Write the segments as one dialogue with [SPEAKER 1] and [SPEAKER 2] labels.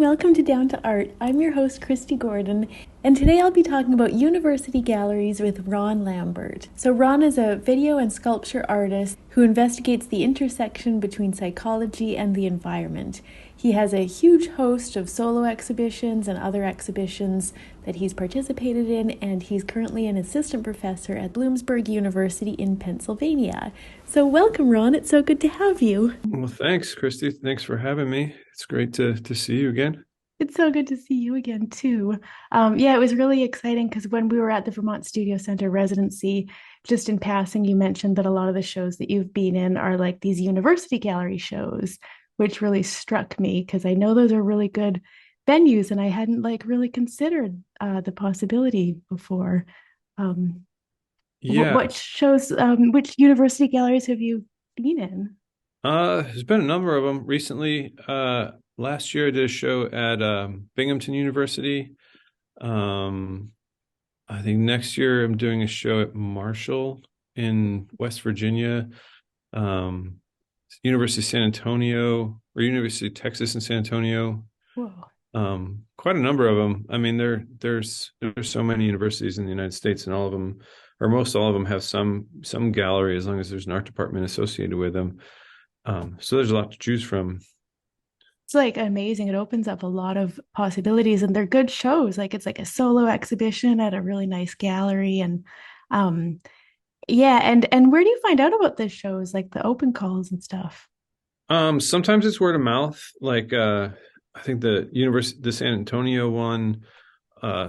[SPEAKER 1] welcome to Down to Art. I'm your host, Kristy Gordon, and today I'll be talking about university galleries with Ron Lambert. So, Ron is a video and sculpture artist who investigates the intersection between psychology and the environment. He has a huge host of solo exhibitions and other exhibitions that he's participated in, and he's currently an assistant professor at Bloomsburg University in Pennsylvania. So, welcome, Ron. It's so good to have you.
[SPEAKER 2] Well, thanks, Kristy. Thanks for having me. It's great to see you again.
[SPEAKER 1] It's so good to see you again, too. It was really exciting because when we were at the Vermont Studio Center residency, just in passing, you mentioned that a lot of the shows that you've been in are like these university gallery shows, which really struck me because I know those are really good venues and I hadn't like really considered the possibility before. Um,
[SPEAKER 2] Yeah,
[SPEAKER 1] what shows, which university galleries have you been in?
[SPEAKER 2] there's been a number of them recently. Last year I did a show at Binghamton University. Um, I think next year I'm doing a show at Marshall in West Virginia, um, University of San Antonio, or University of Texas in San Antonio.
[SPEAKER 1] Whoa.
[SPEAKER 2] Quite a number of them. I mean, there's so many universities in the United States, and all of them, or most all of them, have some gallery as long as there's an art department associated with them. So there's a lot to choose from.
[SPEAKER 1] It's like amazing. It opens up a lot of possibilities and they're good shows. Like it's like a solo exhibition at a really nice gallery. And um and where do you find out about the shows, like the open calls and stuff?
[SPEAKER 2] Sometimes it's word of mouth. Like I think the San Antonio one,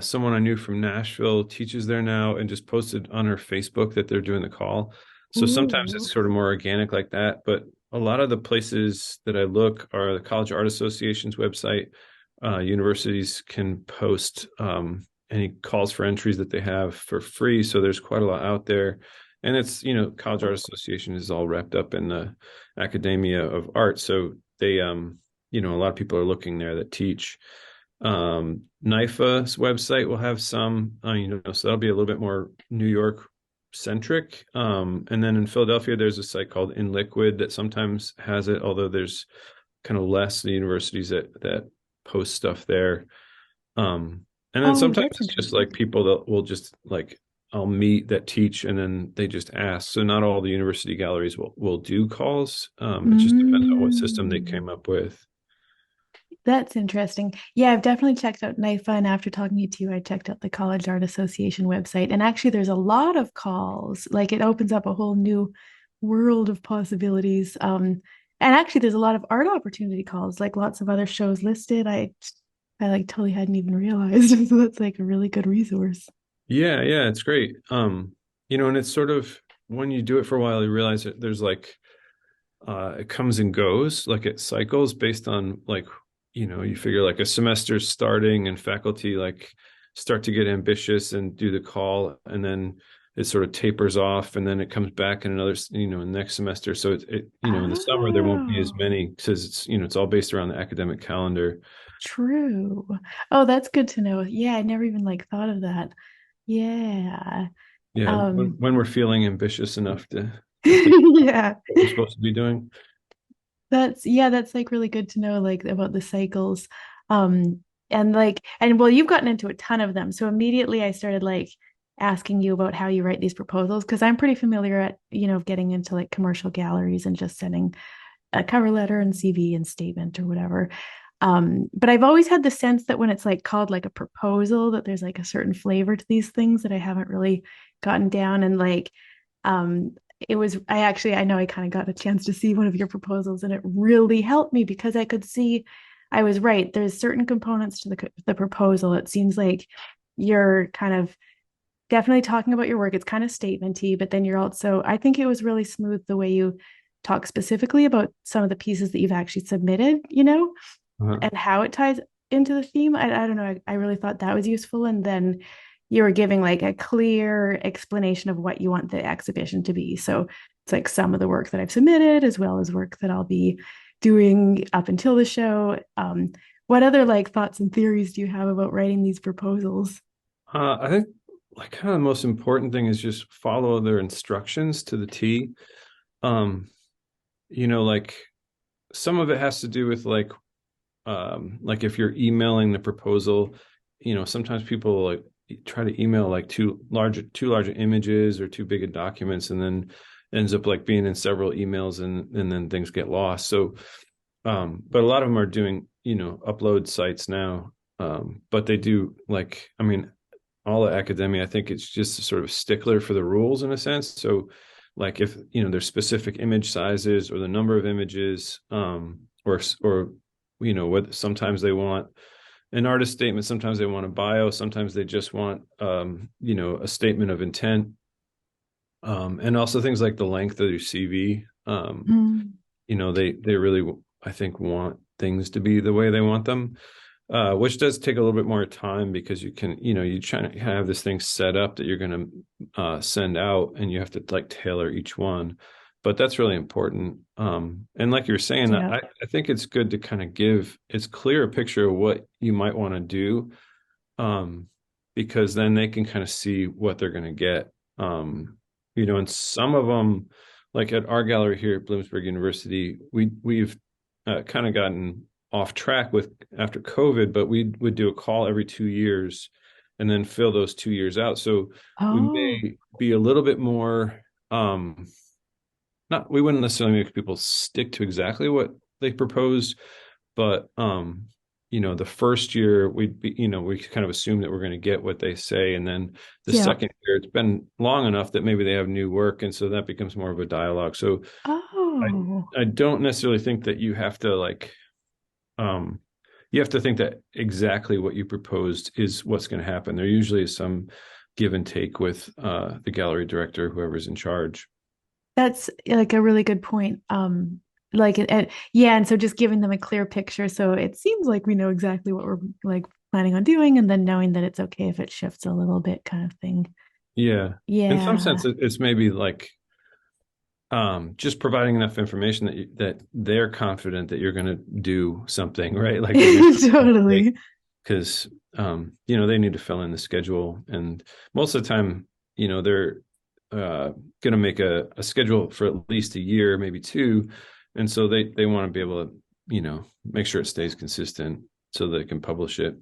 [SPEAKER 2] someone I knew from Nashville teaches there now and just posted on her Facebook that they're doing the call. So sometimes
[SPEAKER 1] Ooh.
[SPEAKER 2] it's sort of more organic like that, but a lot of the places that I look are the College Art Association's website. Universities can post any calls for entries that they have for free. So there's quite a lot out there. And it's, College Art Association is all wrapped up in the academia of art. So they, a lot of people are looking there that teach. NIFA's website will have some, so that'll be a little bit more New York centric. And then in Philadelphia, there's a site called In Liquid that sometimes has it, although there's kind of less the universities that post stuff there. And then
[SPEAKER 1] Oh,
[SPEAKER 2] sometimes
[SPEAKER 1] that's
[SPEAKER 2] it's just
[SPEAKER 1] interesting.
[SPEAKER 2] like people that will just like I'll meet that teach and then they just ask. So not all the university galleries will do calls. It just depends on what system they
[SPEAKER 1] Mm.
[SPEAKER 2] came up with.
[SPEAKER 1] That's interesting. Yeah, I've definitely checked out NIFA, and after talking to you, I checked out the College Art Association website. And actually, there's a lot of calls. Like it opens up a whole new world of possibilities. And actually, there's a lot of art opportunity calls, like lots of other shows listed. I like totally hadn't even realized. So that's like a really good resource.
[SPEAKER 2] Yeah, yeah, it's great. And it's sort of when you do it for a while, you realize that there's like it comes and goes, like it cycles based on like, you figure like a semester's starting and faculty like start to get ambitious and do the call, and then it sort of tapers off, and then it comes back in another, next semester. So in the summer there won't be as
[SPEAKER 1] Oh,
[SPEAKER 2] many because it's all based around the academic calendar.
[SPEAKER 1] true. Oh, that's good to know. Yeah, I never even like thought of that. Yeah.
[SPEAKER 2] Yeah, when,
[SPEAKER 1] Um,
[SPEAKER 2] when we're feeling ambitious enough to think
[SPEAKER 1] yeah.
[SPEAKER 2] what we're supposed to be doing.
[SPEAKER 1] That's like really good to know like about the cycles. And like and well you've gotten into a ton of them. So immediately I started like asking you about how you write these proposals because I'm pretty familiar at, getting into like commercial galleries and just sending a cover letter and CV and statement or whatever. But I've always had the sense that when it's like called like a proposal, that there's like a certain flavor to these things that I haven't really gotten down. And like, um, I know I kind of got a chance to see one of your proposals and it really helped me because I could see I was right. There's certain components to the proposal. It seems like you're kind of definitely talking about your work. It's kind of statementy, but then you're also, I think it was really smooth the way you talk specifically about some of the pieces that you've actually submitted,
[SPEAKER 2] Uh-huh.
[SPEAKER 1] and how it ties into the theme. I don't know. I really thought that was useful. And then you were giving like a clear explanation of what you want the exhibition to be. So it's like some of the work that I've submitted, as well as work that I'll be doing up until the show. What other like thoughts and theories do you have about writing these proposals?
[SPEAKER 2] I think like kind of the most important thing is just follow their instructions to the T. Um, like some of it has to do with like like if you're emailing the proposal, sometimes people like try to email like too large images or too big of documents, and then ends up like being in several emails, and then things get lost. So but a lot of them are doing, upload sites now. But they do like, I mean, all the academia, I think it's just a sort of stickler for the rules in a sense. So like if, there's specific image sizes or the number of images, or, what sometimes they want an artist statement, sometimes they want a bio, sometimes they just want, a statement of intent. And also things like the length of your CV.
[SPEAKER 1] Mm.
[SPEAKER 2] They really, I think, want things to be the way they want them, which does take a little bit more time because you try to have this thing set up that you're going to send out, and you have to like tailor each one. But that's really important. And like you were saying,
[SPEAKER 1] Yeah.
[SPEAKER 2] I think it's good to kind of give as clear a picture of what you might want to do, um, because then they can kind of see what they're going to get. And some of them, like at our gallery here at Bloomsburg University, we've kind of gotten off track with after COVID, but we would do a call every 2 years and then fill those 2 years out. So we
[SPEAKER 1] Oh,
[SPEAKER 2] may be a little bit more, not, we wouldn't necessarily make people stick to exactly what they propose, but the first year we'd be, we kind of assume that we're going to get what they say, and then the
[SPEAKER 1] yeah.
[SPEAKER 2] second year it's been long enough that maybe they have new work, and so that becomes more of a dialogue. So I
[SPEAKER 1] Oh,
[SPEAKER 2] I don't necessarily think that you have to like, um you have to think that exactly what you proposed is what's going to happen. There usually is some give and take with the gallery director, whoever's in charge.
[SPEAKER 1] that's like a really good point. Like and yeah, and so just giving them a clear picture, so it seems like we know exactly what we're like planning on doing, and then knowing that it's okay if it shifts a little bit, kind of thing.
[SPEAKER 2] Yeah, in some
[SPEAKER 1] Yeah.
[SPEAKER 2] sense it's maybe like, just providing enough information that they're confident that you're going to do something, right? Like that you're not,
[SPEAKER 1] Totally.
[SPEAKER 2] because they need to fill in the schedule, and most of the time, they're going to make a schedule for at least a year, maybe two, and so they want to be able to, make sure it stays consistent so they can publish it.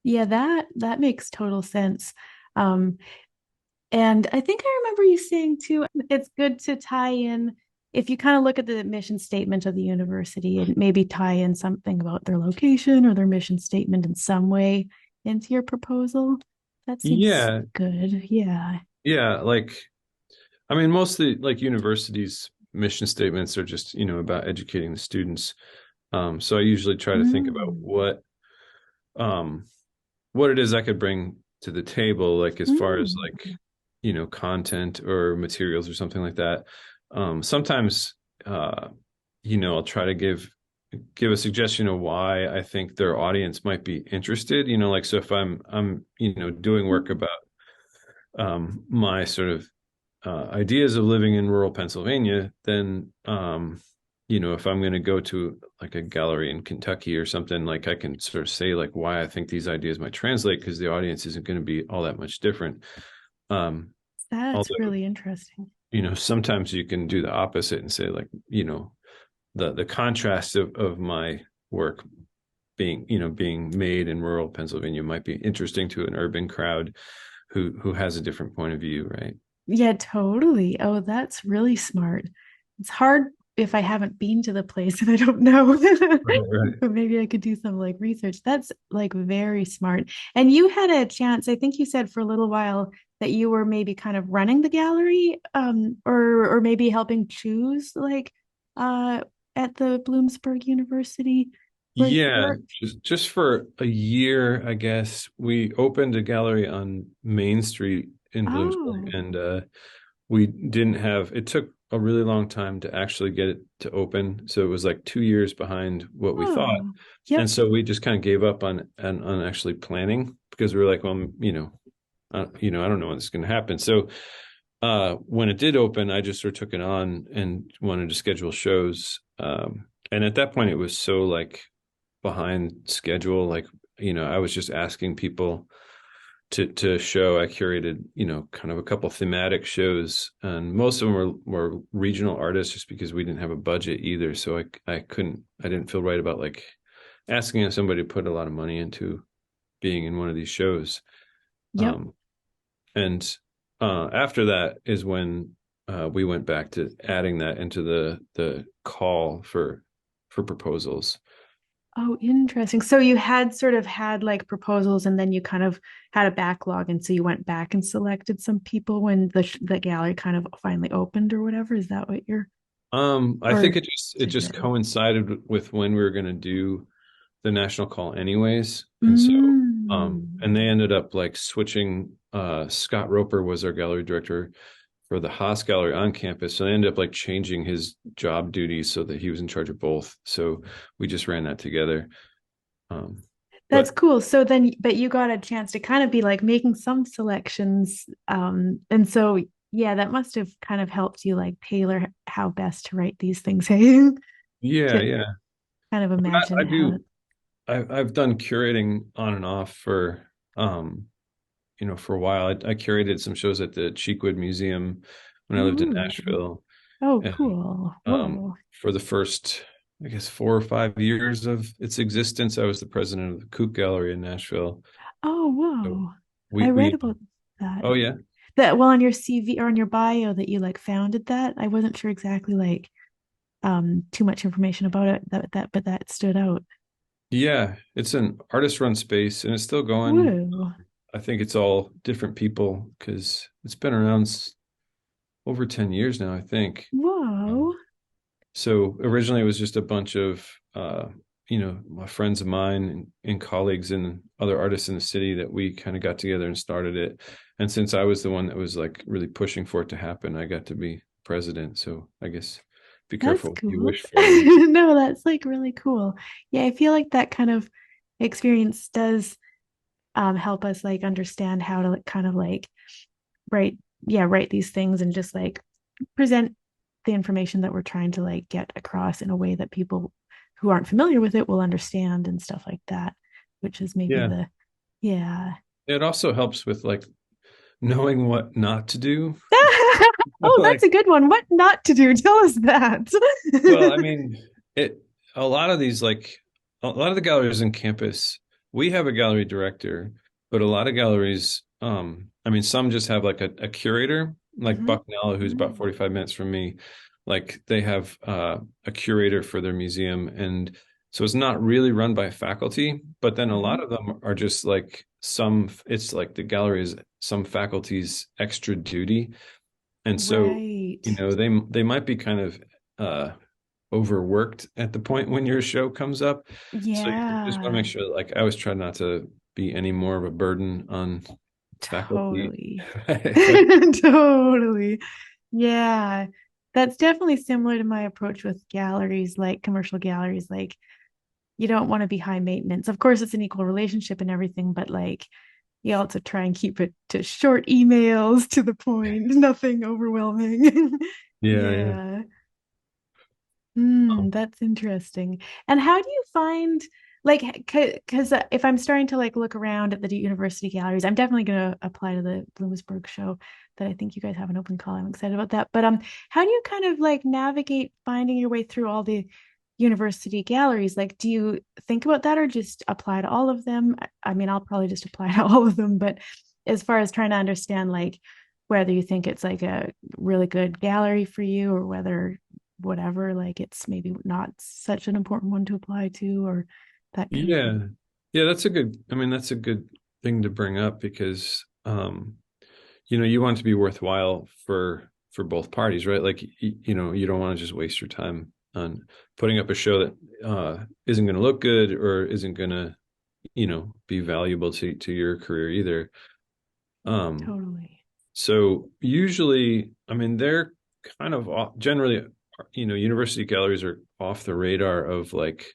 [SPEAKER 1] Yeah, that makes total sense. Um, And I think I remember you saying too, it's good to tie in if you kind of look at the mission statement of the university and maybe tie in something about their location or their mission statement in some way into your proposal. That seems
[SPEAKER 2] Yeah,
[SPEAKER 1] good. Yeah.
[SPEAKER 2] yeah, like, I mean, mostly like universities mission statements are just, about educating the students. So I usually try to think about
[SPEAKER 1] Mm.
[SPEAKER 2] um what it is I could bring to the table, like as far as
[SPEAKER 1] Mm.
[SPEAKER 2] like, content or materials or something like that. Sometimes, uh, I'll try to give a suggestion of why I think their audience might be interested. Like, so if I'm doing work about my sort of ideas of living in rural Pennsylvania, then if I'm going to go to like a gallery in Kentucky or something, like I can sort of say like why I think these ideas might translate, because the audience isn't going to be all that much different. Um,
[SPEAKER 1] That's
[SPEAKER 2] Although,
[SPEAKER 1] really interesting.
[SPEAKER 2] sometimes you can do the opposite and say like, the contrast of my work being made in rural Pennsylvania might be interesting to an urban crowd who has a different point of view, right?
[SPEAKER 1] Yeah, totally. Oh, that's really smart. It's hard if I haven't been to the place and I don't know.
[SPEAKER 2] Right, right.
[SPEAKER 1] But maybe I could do some like research. That's like very smart. And you had a chance, I think you said for a little while that you were maybe kind of running the gallery, or maybe helping choose like uh at the Bloomsburg University where you
[SPEAKER 2] Yeah,
[SPEAKER 1] worked.
[SPEAKER 2] just for a year, I guess. We opened a gallery on Main Street in Bloomsburg,
[SPEAKER 1] Oh,
[SPEAKER 2] and we didn't have, it took a really long time to actually get it to open. So it was like 2 years behind what we thought.
[SPEAKER 1] oh,
[SPEAKER 2] And
[SPEAKER 1] yep.
[SPEAKER 2] so we just kind of gave up on actually planning, because we were like, well, I don't know when it's going to happen. So when it did open, I just sort of took it on and wanted to schedule shows. And at that point, it was so like behind schedule. Like, I was just asking people to show. I curated, kind of a couple thematic shows, and most of them were regional artists, just because we didn't have a budget either. So I didn't feel right about like asking somebody to put a lot of money into being in one of these shows.
[SPEAKER 1] Yep.
[SPEAKER 2] Um, and after that is when we went back to adding that into the call for proposals.
[SPEAKER 1] Oh, interesting. So you had sort of had like proposals and then you kind of had a backlog and so you went back and selected some people when the gallery kind of finally opened or whatever. Is that what you're
[SPEAKER 2] I think
[SPEAKER 1] or
[SPEAKER 2] it just
[SPEAKER 1] different?
[SPEAKER 2] coincided with when we were going to do the national call anyways. And so
[SPEAKER 1] Mm.
[SPEAKER 2] and they ended up like switching. Scott Roper was our gallery director for the Haas Gallery on campus. So they ended up like changing his job duties so that he was in charge of both. So we just ran that together. Um,
[SPEAKER 1] That's
[SPEAKER 2] but
[SPEAKER 1] cool. So then, but you got a chance to kind of be like making some selections. And so, yeah, that must have kind of helped you like tailor how best to write these things, hey?
[SPEAKER 2] yeah,
[SPEAKER 1] To
[SPEAKER 2] yeah.
[SPEAKER 1] kind of
[SPEAKER 2] But
[SPEAKER 1] imagine
[SPEAKER 2] I
[SPEAKER 1] how
[SPEAKER 2] do. I've done curating on and off for um, for a while. I curated some shows at the Cheekwood Museum when I lived in
[SPEAKER 1] ooh,
[SPEAKER 2] Nashville,
[SPEAKER 1] oh,
[SPEAKER 2] and
[SPEAKER 1] cool. Whoa.
[SPEAKER 2] for the first, I guess, 4 or 5 years of its existence, I was the president of the Kook Gallery in Nashville.
[SPEAKER 1] Oh,
[SPEAKER 2] So
[SPEAKER 1] whoa. I read
[SPEAKER 2] we
[SPEAKER 1] about that.
[SPEAKER 2] oh yeah,
[SPEAKER 1] That well on your CV or on your bio that you like founded that. I wasn't sure exactly like too much information about it but that stood out.
[SPEAKER 2] yeah, it's an artist run space and it's still going.
[SPEAKER 1] Whoa.
[SPEAKER 2] I think it's all different people because it's been around over 10 years now, I think. Um,
[SPEAKER 1] Whoa.
[SPEAKER 2] So originally it was just a bunch of my friends of mine and colleagues and other artists in the city that we kind of got together and started it. And since I was the one that was like really pushing for it to happen, I got to be president. So I guess be
[SPEAKER 1] That's
[SPEAKER 2] careful what you
[SPEAKER 1] cool.
[SPEAKER 2] wish for, right?
[SPEAKER 1] No, that's like really cool. Yeah, I feel like that kind of experience does help us like understand how to like, kind of like write, yeah, write these things and just like present the information that we're trying to like get across in a way that people who aren't familiar with it will understand and stuff like that, which is maybe
[SPEAKER 2] Yeah.
[SPEAKER 1] the yeah.
[SPEAKER 2] It also helps with like knowing what not to do.
[SPEAKER 1] Oh, that's
[SPEAKER 2] Like,
[SPEAKER 1] a good one. What not to do? Tell us that.
[SPEAKER 2] well, I mean, it a lot of these like a lot of the galleries in campus, we have a gallery director, but a lot of galleries, I mean, some just have like a curator, like
[SPEAKER 1] Mhm.
[SPEAKER 2] Bucknell, who's about 45 minutes from me. Like they have a curator for their museum, and so it's not really run by faculty, but then a lot
[SPEAKER 1] Mhm.
[SPEAKER 2] of them are just like it's like the gallery is some faculty's extra duty. And so,
[SPEAKER 1] Right.
[SPEAKER 2] they might be kind of uh overworked at the point when your show comes up. So you just want to
[SPEAKER 1] Yeah,
[SPEAKER 2] make sure that, like, I always try not to be any more of a burden on faculty.
[SPEAKER 1] totally.
[SPEAKER 2] If I,
[SPEAKER 1] Totally. Yeah. That's definitely similar to my approach with galleries, like commercial galleries. Like, you don't want to be high maintenance. Of course, it's an equal relationship and everything, but like, you also try and keep it to short emails to the point, nothing overwhelming.
[SPEAKER 2] yeah, yeah.
[SPEAKER 1] Yeah.
[SPEAKER 2] Um,
[SPEAKER 1] That's interesting. And how do you find like because if I'm starting to like look around at the university galleries, I'm definitely going to apply to the Bloomsburg show that I think you guys have an open call. I'm excited about that. But how do you kind of like navigate finding your way through all the university galleries? Like, do you think about that or just apply to all of them? I mean, I'll probably just apply to all of them, but as far as trying to understand like whether you think it's like a really good gallery for you or whether whatever, like it's maybe not such an important one to apply to or that kind of
[SPEAKER 2] yeah.
[SPEAKER 1] thing.
[SPEAKER 2] Yeah, I mean, that's a good thing to bring up because you want it to be worthwhile for both parties, right? Like you don't want to just waste your time on putting up a show that isn't going to look good or isn't going to, be valuable to your career either. Um,
[SPEAKER 1] Totally.
[SPEAKER 2] so usually, I mean, they're kind of generally, university galleries are off the radar of like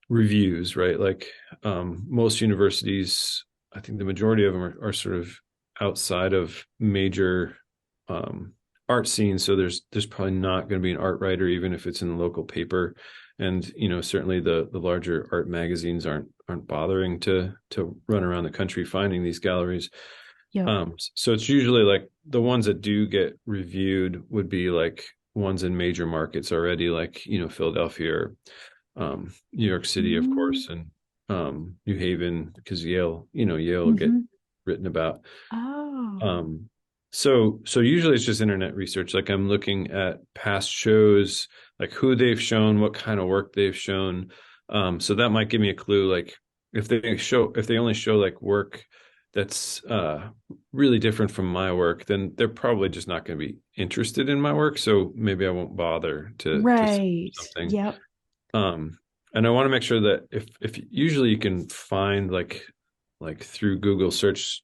[SPEAKER 2] reviews, right? Like most universities, I think the majority of them are sort of outside of major um, art scenes. So there's probably not going to be an art writer, even if it's in the local paper. And certainly the larger art magazines aren't bothering to run around the country finding these galleries.
[SPEAKER 1] Yep.
[SPEAKER 2] So it's usually like the ones that do get reviewed would be like ones in major markets already, like Philadelphia or New York City, of
[SPEAKER 1] Mm,
[SPEAKER 2] course, and New Haven, because Yale, Yale will get
[SPEAKER 1] hmm.
[SPEAKER 2] written about.
[SPEAKER 1] Oh,
[SPEAKER 2] Um, so usually it's just internet research. Like I'm looking at past shows, like who they've shown, what kind of work they've shown. So that might give me a clue. Like if they only show like work that's really different from my work, then they're probably just not going to be interested in my work. So maybe I won't bother to see
[SPEAKER 1] right.
[SPEAKER 2] something.
[SPEAKER 1] Yep.
[SPEAKER 2] Um, and I want to make sure that if usually you can find like through Google search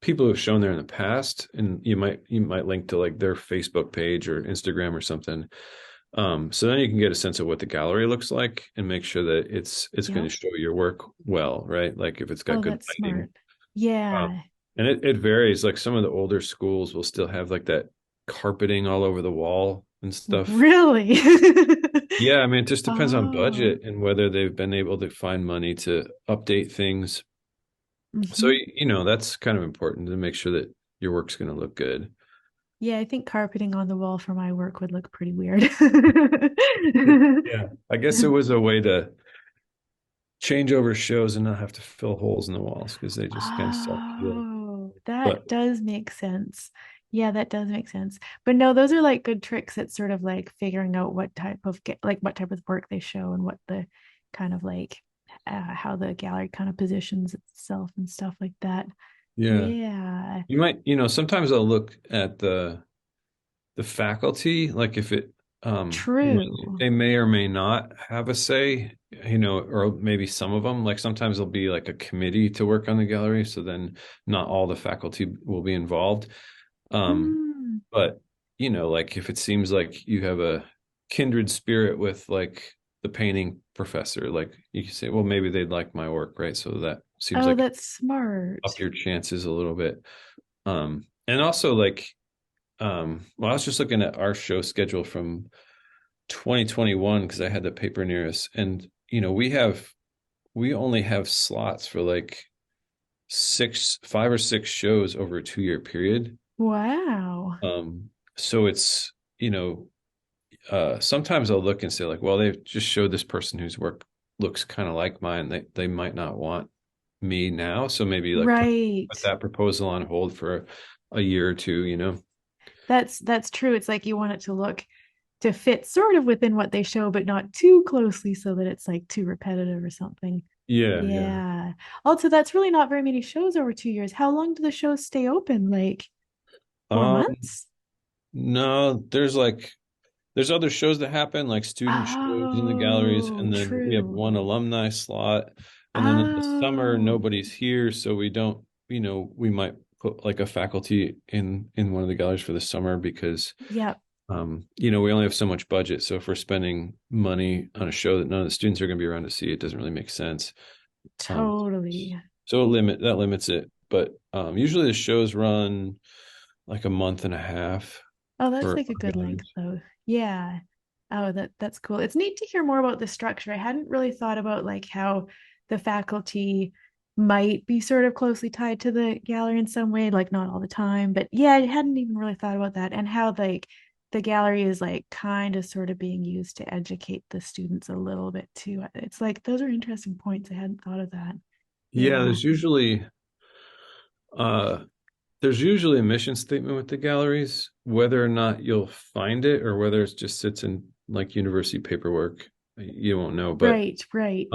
[SPEAKER 2] people who've shown there in the past, and you might link to like their Facebook page or Instagram or something. So then you can get a sense of what the gallery looks like and make sure that it's going
[SPEAKER 1] Yep.
[SPEAKER 2] to show your work well, right? Like if it's got
[SPEAKER 1] Oh,
[SPEAKER 2] good
[SPEAKER 1] that's
[SPEAKER 2] lighting.
[SPEAKER 1] smart.
[SPEAKER 2] Um,
[SPEAKER 1] Yeah.
[SPEAKER 2] and it varies. Like some of the older schools will still have like that carpeting all over the wall and stuff.
[SPEAKER 1] Really?
[SPEAKER 2] Yeah, I mean, it just depends on
[SPEAKER 1] Oh.
[SPEAKER 2] budget and whether they've been able to find money to update things. So,
[SPEAKER 1] Hmm.
[SPEAKER 2] that's kind of important to make sure that your work's going to look good.
[SPEAKER 1] Yeah, I think carpeting on the wall for my work would look pretty weird.
[SPEAKER 2] Yeah. I guess it was a way to change over shows and not have to fill holes in the walls because they just kind of self-heal.
[SPEAKER 1] Oh, that
[SPEAKER 2] But
[SPEAKER 1] does make sense. Yeah, that does make sense. But no, those are like good tricks at sort of like figuring out what type of like what type of work they show and what the kind of like how the gallery kind of positions itself and stuff like that.
[SPEAKER 2] yeah,
[SPEAKER 1] Yeah,
[SPEAKER 2] you might, sometimes I'll look at the faculty, like if it
[SPEAKER 1] true.
[SPEAKER 2] they may or may not have a say, or maybe some of them, like sometimes there'll be like a committee to work on the gallery, so then not all the faculty will be involved.
[SPEAKER 1] Mm.
[SPEAKER 2] But like if it seems like you have a kindred spirit with like the painting professor, like you can say, well, maybe they'd like my work, right? So that seems
[SPEAKER 1] Oh,
[SPEAKER 2] like
[SPEAKER 1] that's smart.
[SPEAKER 2] up your chances a little bit. And also like, well, I was just looking at our show schedule from 2021 because I had the paper near us, and we only have slots for like 5 or 6 shows over a 2-year period.
[SPEAKER 1] Wow.
[SPEAKER 2] So it's sometimes I'll look and say like, well, they've just showed this person whose work looks kind of like mine. They might not want me now, so maybe like
[SPEAKER 1] Right.
[SPEAKER 2] put that proposal on hold for a year or two.
[SPEAKER 1] That's true. It's like you want it to look to fit sort of within what they show, but not too closely so that it's like too repetitive or something.
[SPEAKER 2] Yeah, yeah.
[SPEAKER 1] Yeah. Also, that's really not very many shows over 2 years. How long do the shows stay open? Like four
[SPEAKER 2] Um,
[SPEAKER 1] months?
[SPEAKER 2] no, there's other shows that happen, like student shows in the galleries,
[SPEAKER 1] Oh,
[SPEAKER 2] and then we have
[SPEAKER 1] true.
[SPEAKER 2] one alumni slot, and then in the summer
[SPEAKER 1] Oh,
[SPEAKER 2] nobody's here, so we don't, we might put like a faculty in one of the galleries for the summer because
[SPEAKER 1] yep,
[SPEAKER 2] we only have so much budget. So if we're spending money on a show that none of the students are going to be around to see, it doesn't really make sense. Um,
[SPEAKER 1] totally.
[SPEAKER 2] so that limits it. But usually the shows run like a month and a half
[SPEAKER 1] Oh, that's
[SPEAKER 2] for
[SPEAKER 1] like a
[SPEAKER 2] our
[SPEAKER 1] good length
[SPEAKER 2] galleries.
[SPEAKER 1] though. Yeah. Oh, that's cool. It's neat to hear more about the structure. I hadn't really thought about like how the faculty might be sort of closely tied to the gallery in some way, like not all the time, but yeah, I hadn't even really thought about that and how like the gallery is like kind of sort of being used to educate the students a little bit too. It's like those are interesting points. I hadn't thought of that.
[SPEAKER 2] Yeah,
[SPEAKER 1] Yeah.
[SPEAKER 2] uh there's usually a mission statement with the galleries. Whether or not you'll find it or whether it just sits in like university paperwork, you won't know. But
[SPEAKER 1] Right, right.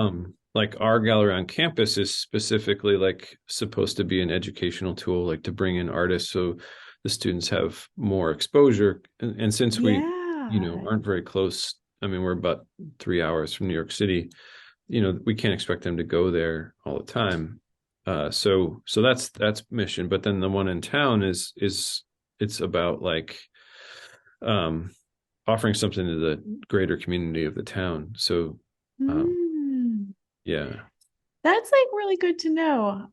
[SPEAKER 2] like our gallery on campus is specifically like supposed to be an educational tool, like to bring in artists so the students have more exposure. And since we,
[SPEAKER 1] Yeah.
[SPEAKER 2] aren't very close, I mean, we're about 3 hours from New York City, we can't expect them to go there all the time. So that's mission. But then the one in town is it's about like um offering something to the greater community of the town. So um
[SPEAKER 1] Hmm.
[SPEAKER 2] yeah.
[SPEAKER 1] That's like really good to know.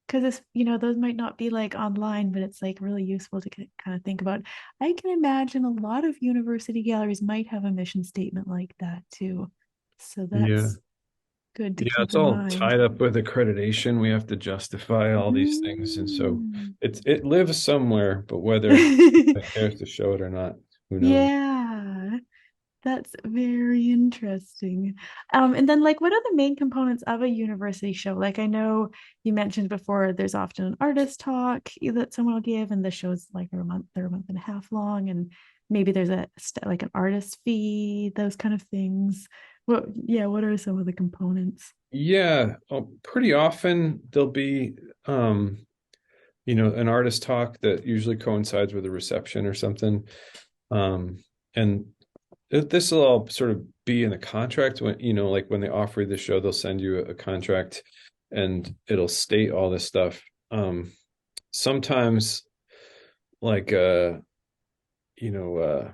[SPEAKER 1] Because it's, those might not be like online, but it's like really useful to kind of think about. I can imagine a lot of university galleries might have a mission statement like that too. So
[SPEAKER 2] Yeah.
[SPEAKER 1] that's good to
[SPEAKER 2] Yeah,
[SPEAKER 1] keep
[SPEAKER 2] it's
[SPEAKER 1] in
[SPEAKER 2] all
[SPEAKER 1] mind.
[SPEAKER 2] tied up with accreditation. We have to justify all these things. And so
[SPEAKER 1] Hmm.
[SPEAKER 2] it lives somewhere, but whether it cares to show it or not, who knows?
[SPEAKER 1] Yeah. That's very interesting. And then like what are the main components of a university show? Like I know you mentioned before there's often an artist talk that someone will give, and the show's like they're a month and a half long, and maybe there's like an artist fee, those kind of things. What are some of the components?
[SPEAKER 2] Yeah, pretty often there'll be an artist talk that usually coincides with a reception or something. And this will all sort of be in the contract when, like when they offer you the show, they'll send you a contract and it'll state all this stuff. Sometimes like you know,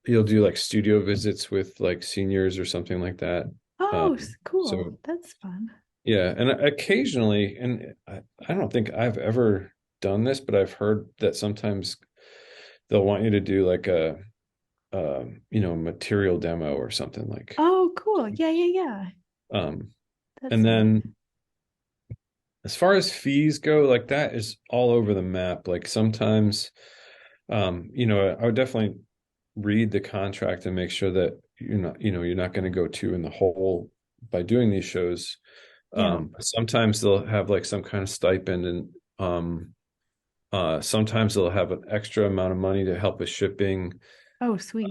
[SPEAKER 2] you'll do like studio visits with like seniors or something like that.
[SPEAKER 1] Oh, cool.
[SPEAKER 2] So
[SPEAKER 1] That's fun.
[SPEAKER 2] yeah, and occasionally, and I don't think I've ever done this, but I've heard that sometimes they'll want you to do like material demo or something like.
[SPEAKER 1] Oh, cool. Yeah, yeah, yeah.
[SPEAKER 2] Um,
[SPEAKER 1] That's
[SPEAKER 2] and
[SPEAKER 1] neat.
[SPEAKER 2] then as far as fees go, like that is all over the map. Like sometimes, I would definitely read the contract and make sure that you're not going to go too in the hole by doing these shows.
[SPEAKER 1] Yeah.
[SPEAKER 2] Sometimes they'll have like some kind of stipend, and sometimes they'll have an extra amount of money to help with shipping.
[SPEAKER 1] Oh, sweet.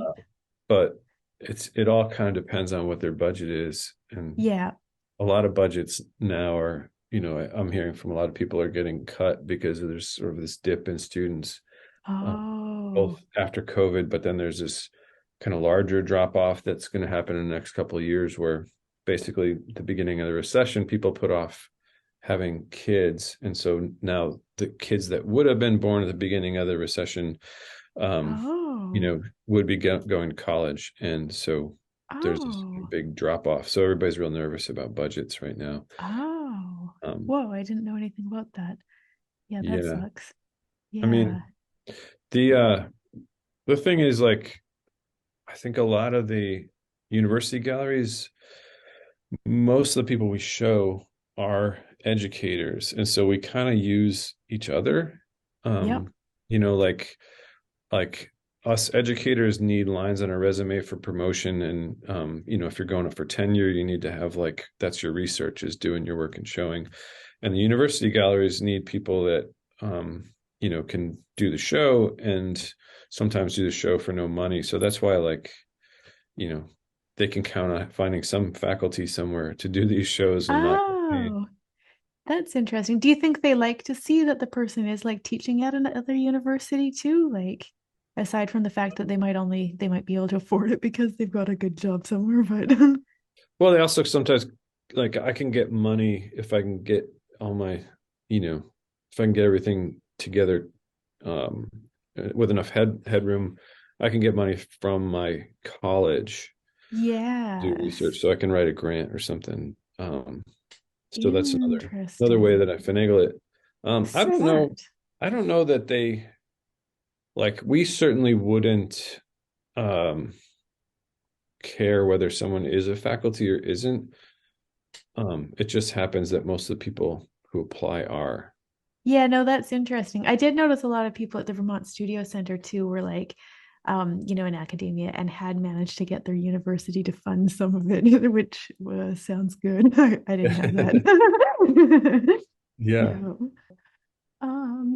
[SPEAKER 2] But it all kind of depends on what their budget is, and
[SPEAKER 1] Yeah.
[SPEAKER 2] a lot of budgets now are, I'm hearing from a lot of people are getting cut because there's sort of this dip in students, uh, both
[SPEAKER 1] Oh.
[SPEAKER 2] after COVID, but then there's this kind of larger drop off that's going to happen in the next couple of years, where basically at the beginning of the recession, people put off having kids, and so now the kids that would have been born at the beginning of the recession, um,
[SPEAKER 1] Oh.
[SPEAKER 2] would be going to college, and so there's this
[SPEAKER 1] Oh.
[SPEAKER 2] big drop off. So everybody's real nervous about budgets right now.
[SPEAKER 1] Oh.
[SPEAKER 2] Um,
[SPEAKER 1] Whoa, I didn't know anything about that. Yeah, that
[SPEAKER 2] yeah,
[SPEAKER 1] sucks.
[SPEAKER 2] I
[SPEAKER 1] Yeah.
[SPEAKER 2] mean, the uh, the thing is, like, I think a lot of the university galleries, most of the people we show are educators, and so we kind of use each other.
[SPEAKER 1] Yep.
[SPEAKER 2] Um, like us educators need lines on a resume for promotion, and if you're going up for tenure, you need to have like that's your research is doing your work and showing. And the university galleries need people that can do the show and sometimes do the show for no money. So that's why, like, you know they can count on finding some faculty somewhere to do these shows and not get paid.
[SPEAKER 1] Oh, that's interesting. Do you think they like to see that the person is like teaching at another university too? Like, aside from the fact that they might be able to afford it because they've got a good job somewhere, but
[SPEAKER 2] Well, they also sometimes, like, I can get money if I can get all my, if I can get everything together, um, with enough headroom, I can get money from my college to do research,
[SPEAKER 1] yes.
[SPEAKER 2] so I can write a grant or something. So that's another way
[SPEAKER 1] Interesting.
[SPEAKER 2] that I finagle it. I don't know.
[SPEAKER 1] Smart.
[SPEAKER 2] I don't know that they like. We certainly wouldn't um, care whether someone is a faculty or isn't. It just happens that most of the people who apply are.
[SPEAKER 1] Yeah, no, that's interesting. I did notice a lot of people at the Vermont Studio Center too were like, in academia and had managed to get their university to fund some of it, which sounds good. I didn't have that.
[SPEAKER 2] Yeah.
[SPEAKER 1] Yeah.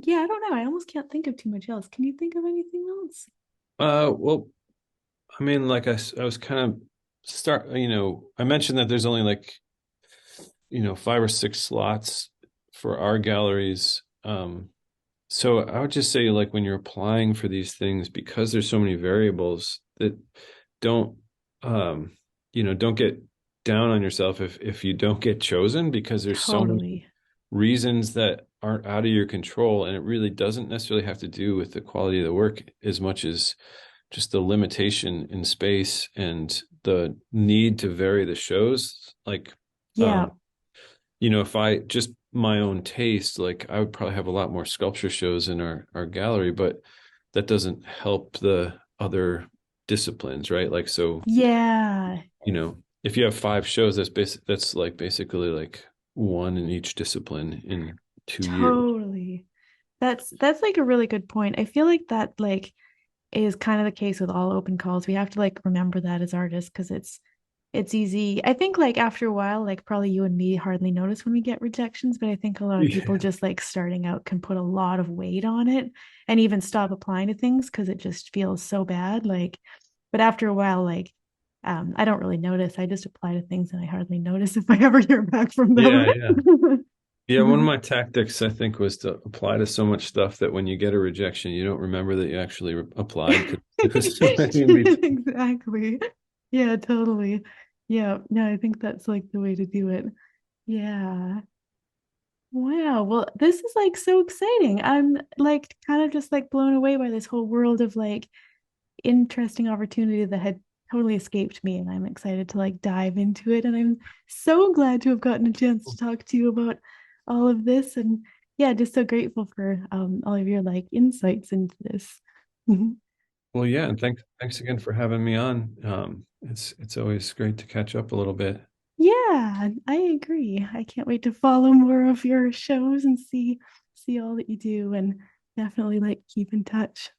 [SPEAKER 1] Yeah, I don't know. I almost can't think of too much else. Can you think of anything else?
[SPEAKER 2] Well, I mean, like I was kind of I mentioned that there's only like, 5 or 6 slots for our galleries. So I would just say, like, when you're applying for these things, because there's so many variables, that don't, don't get down on yourself if you don't get chosen, because there's so many
[SPEAKER 1] Totally.
[SPEAKER 2] reasons that aren't out of your control, and it really doesn't necessarily have to do with the quality of the work as much as just the limitation in space and the need to vary the shows. Like,
[SPEAKER 1] Yeah.
[SPEAKER 2] um, if I just my own taste, like, I would probably have a lot more sculpture shows in our gallery, but that doesn't help the other disciplines, right? Like, so,
[SPEAKER 1] Yeah.
[SPEAKER 2] if you have 5 shows, that's like basically like one in each discipline in 2 years.
[SPEAKER 1] Totally. That's like a really good point. I feel like that like is kind of the case with all open calls. We have to like remember that as artists because it's easy. I think like after a while, like probably you and me hardly notice when we get rejections, but I think a lot of people
[SPEAKER 2] Yeah.
[SPEAKER 1] just like starting out can put a lot of weight on it and even stop applying to things because it just feels so bad. Like, but after a while, like I don't really notice. I just apply to things and I hardly notice if I ever hear back from them.
[SPEAKER 2] Yeah, yeah. Yeah, one of my tactics, I think, was to apply to so much stuff that when you get a rejection, you don't remember that you actually applied because there's so many in between.
[SPEAKER 1] Exactly. Yeah, totally. Yeah, no, I think that's like the way to do it. Yeah. Wow. Well, this is like so exciting. I'm like kind of just like blown away by this whole world of like interesting opportunity that had totally escaped me, and I'm excited to like dive into it. And I'm so glad to have gotten a chance to talk to you about all of this. And yeah, just so grateful for all of your like insights into this.
[SPEAKER 2] Well, yeah, and thanks again for having me on. It's always great to catch up a little bit.
[SPEAKER 1] Yeah, I agree. I can't wait to follow more of your shows and see all that you do, and definitely like keep in touch.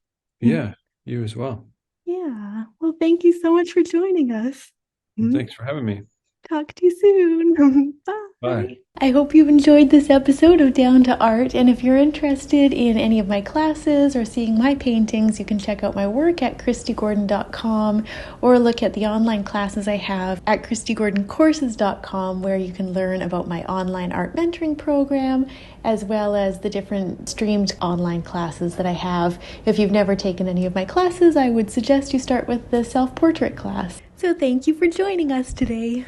[SPEAKER 2] Yeah, you as well.
[SPEAKER 1] Yeah. Well, thank you so much for joining us.
[SPEAKER 2] And thanks for having me.
[SPEAKER 1] Talk to you soon.
[SPEAKER 2] Bye.
[SPEAKER 1] Bye. I hope you've enjoyed this episode of Down to Art. And if you're interested in any of my classes or seeing my paintings, you can check out my work at kristygordon.com or look at the online classes I have at kristygordoncourses.com, where you can learn about my online art mentoring program as well as the different streamed online classes that I have. If you've never taken any of my classes, I would suggest you start with the self-portrait class. So thank you for joining us today.